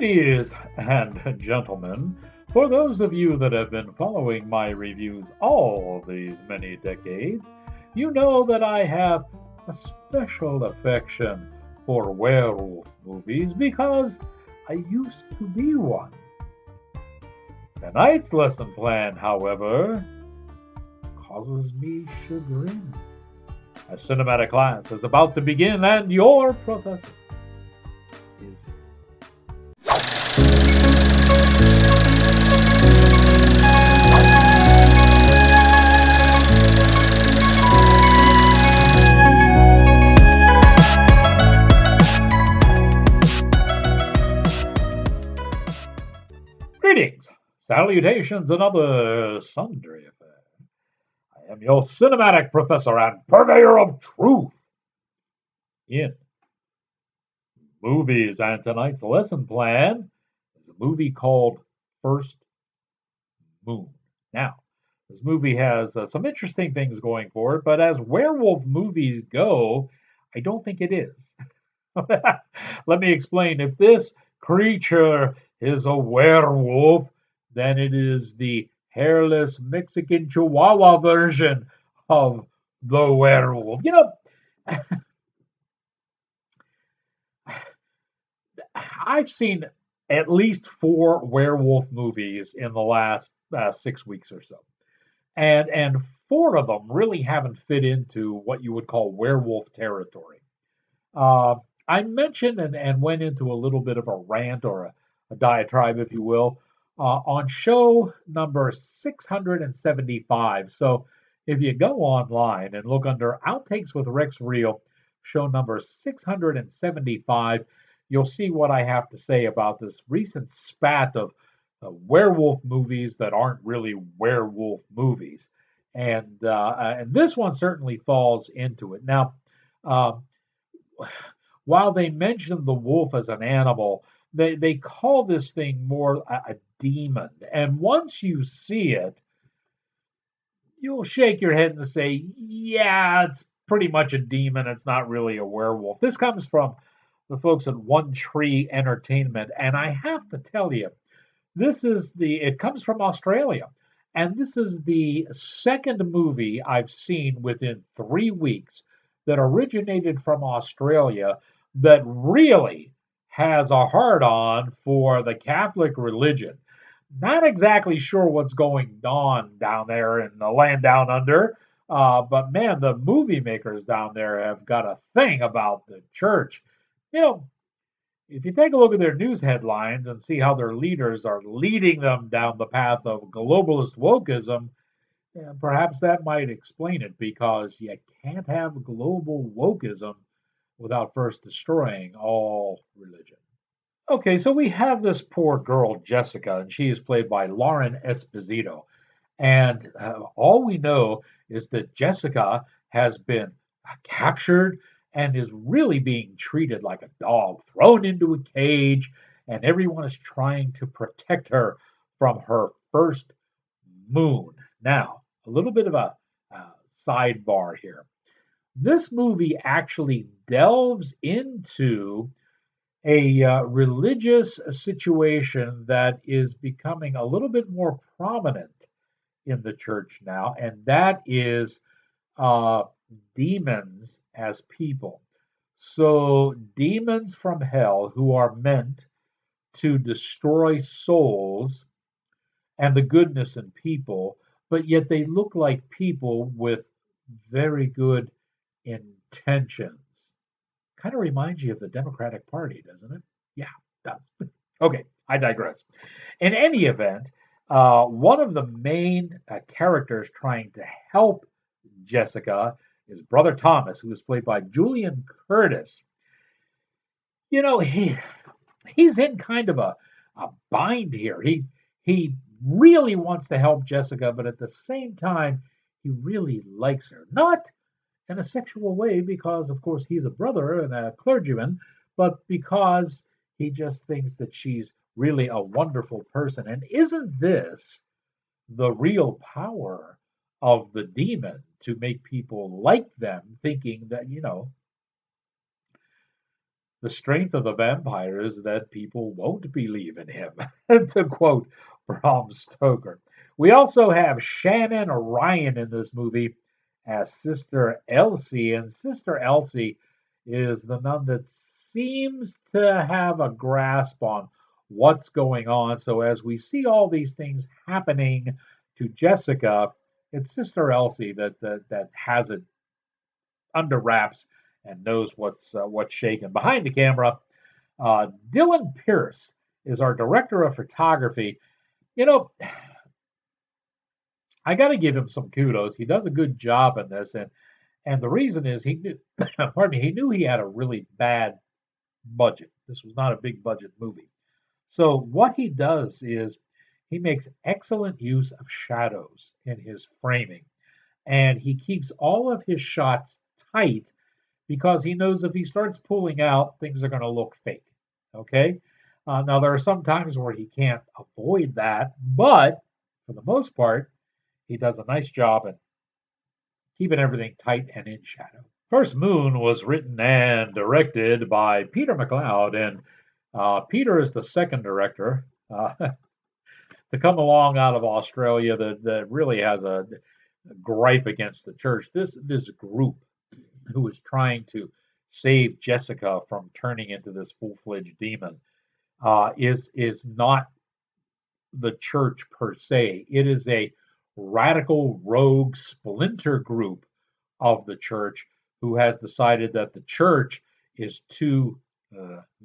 Ladies and gentlemen, for those of you that have been following my reviews all these many decades, you know that I have a special affection for werewolf movies because I used to be one. Tonight's lesson plan, however, causes me chagrin. A cinematic class is about to begin, and your professor is Greetings, salutations, and other sundry affairs. I am your cinematic professor and purveyor of truth in movies. And tonight's lesson plan is a movie called First Moon. Now, this movie has some interesting things going for it, but as werewolf movies go, I don't think it is. Let me explain. If this creature is a werewolf, then it is the hairless Mexican Chihuahua version of the werewolf. I've seen at least four werewolf movies in the last 6 weeks or so, and four of them really haven't fit into what you would call werewolf territory. Uh, I mentioned and went into a little bit of a rant or a diatribe, if you will, on show number 675. So if you go online and look under Outtakes with Rex Reel, show number 675, you'll see what I have to say about this recent spat of werewolf movies that aren't really werewolf movies. And this one certainly falls into it. Now, uh, while they mention the wolf as an animal, they call this thing more a demon. And once you see it, you'll shake your head and say, yeah, it's pretty much a demon. It's not really a werewolf. This comes from the folks at One Tree Entertainment. And I have to tell you, it comes from Australia. And this is the second movie I've seen within 3 weeks that originated from Australia that really has a hard on for the Catholic religion. Not exactly sure what's going on down there in the land down under, but man, the movie makers down there have got a thing about the church. You know, if you take a look at their news headlines and see how their leaders are leading them down the path of globalist wokeism, perhaps that might explain it because you can't have global wokeism without first destroying all religion. Okay, so we have this poor girl, Jessica, and she is played by Lauren Esposito. And all we know is that Jessica has been captured and is really being treated like a dog, thrown into a cage, and everyone is trying to protect her from her first moon. Now, a little bit of a sidebar here. This movie actually delves into a religious situation that is becoming a little bit more prominent in the church now, and that is uh, demons as people. So, demons from hell who are meant to destroy souls and the goodness in people, but yet they look like people with very good intentions. Kind of reminds you of the Democratic Party, doesn't it? Yeah, it does. Okay, I digress. In any event, one of the main characters trying to help Jessica is Brother Thomas, who is played by Julian Curtis. You know, he's in kind of a bind here. He really wants to help Jessica, but at the same time, he really likes her. Not in a sexual way, because of course he's a brother and a clergyman, but because he just thinks that she's really a wonderful person. And isn't this the real power of the demon to make people like them, thinking that, The strength of the vampire is that people won't believe in him, to quote Bram Stoker. We also have Shannon Ryan in this movie as Sister Elsie, and Sister Elsie is the nun that seems to have a grasp on what's going on. So as we see all these things happening to Jessica, it's Sister Elsie that has it under wraps and knows what's shaking. Behind the camera, Dylan Pierce is our director of photography. You know, I got to give him some kudos. He does a good job in this, and the reason is he knew, pardon me, he knew he had a really bad budget. This was not a big budget movie. So what he does is he makes excellent use of shadows in his framing, and he keeps all of his shots tight because he knows if he starts pulling out, things are going to look fake. Okay. Now, there are some times where he can't avoid that, but for the most part, he does a nice job at keeping everything tight and in shadow. First Moon was written and directed by Peter McLeod, and Peter is the second director to come along out of Australia that really has a gripe against the church. This group who is trying to save Jessica from turning into this full-fledged demon is not the church per se. It is a radical rogue splinter group of the church who has decided that the church is too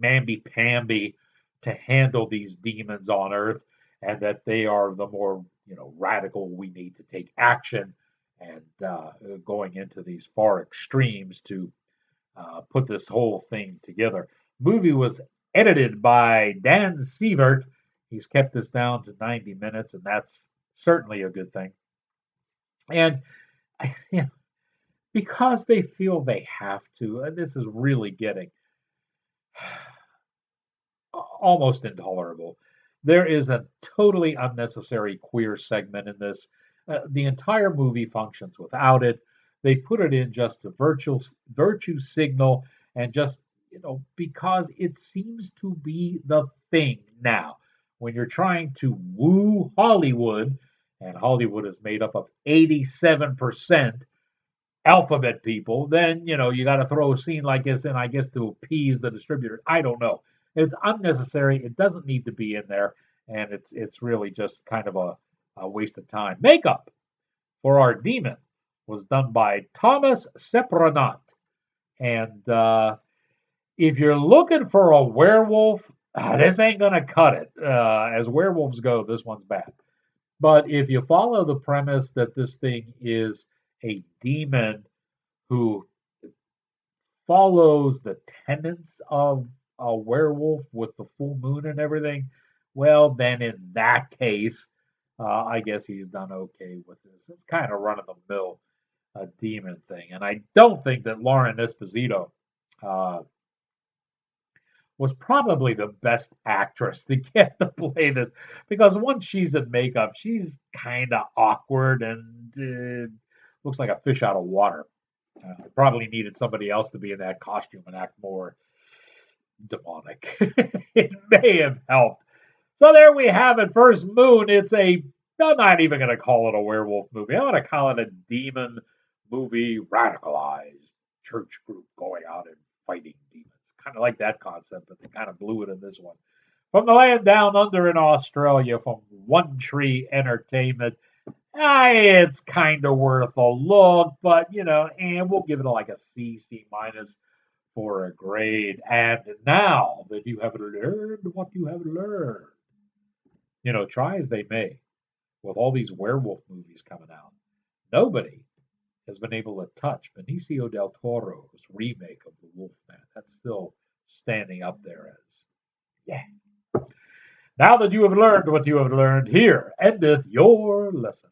mamby-pamby to handle these demons on earth, and that they are the more radical. We need to take action, and going into these far extremes to put this whole thing together. Movie was edited by Dan Sievert. He's kept this down to 90 minutes, and that's certainly a good thing. And you know, because they feel they have to, and this is really getting almost intolerable. There is a totally unnecessary queer segment in this. The entire movie functions without it. They put it in just a virtue signal, and just because it seems to be the thing now. When you're trying to woo Hollywood, and Hollywood is made up of 87% alphabet people, then you got to throw a scene like this in, I guess, to appease the distributor. I don't know. It's unnecessary. It doesn't need to be in there, and it's really just kind of a waste of time. Makeup for our demon was done by Thomas Sepronat, and if you're looking for a werewolf, this ain't gonna cut it. As werewolves go, this one's bad. But if you follow the premise that this thing is a demon who follows the tenets of a werewolf with the full moon and everything, well, then in that case, I guess he's done okay with this. It's kind of run of the mill demon thing, and I don't think that Lauren Esposito uh, was probably the best actress to get to play this, because once she's in makeup, she's kind of awkward and looks like a fish out of water. Probably needed somebody else to be in that costume and act more demonic. It may have helped. So there we have it. First Moon. I'm not even going to call it a werewolf movie. I'm going to call it a demon movie, radicalized church group going out and fighting demons. Kind of like that concept, but they kind of blew it in this one. From the land down under in Australia, from One Tree Entertainment, it's kind of worth a look, but and we'll give it like a C minus for a grade. And now that you have learned what you have learned, try as they may, with all these werewolf movies coming out, nobody has been able to touch Benicio del Toro's remake of The Wolfman. That's still standing up there as, yeah. Now that you have learned what you have learned, here endeth your lesson.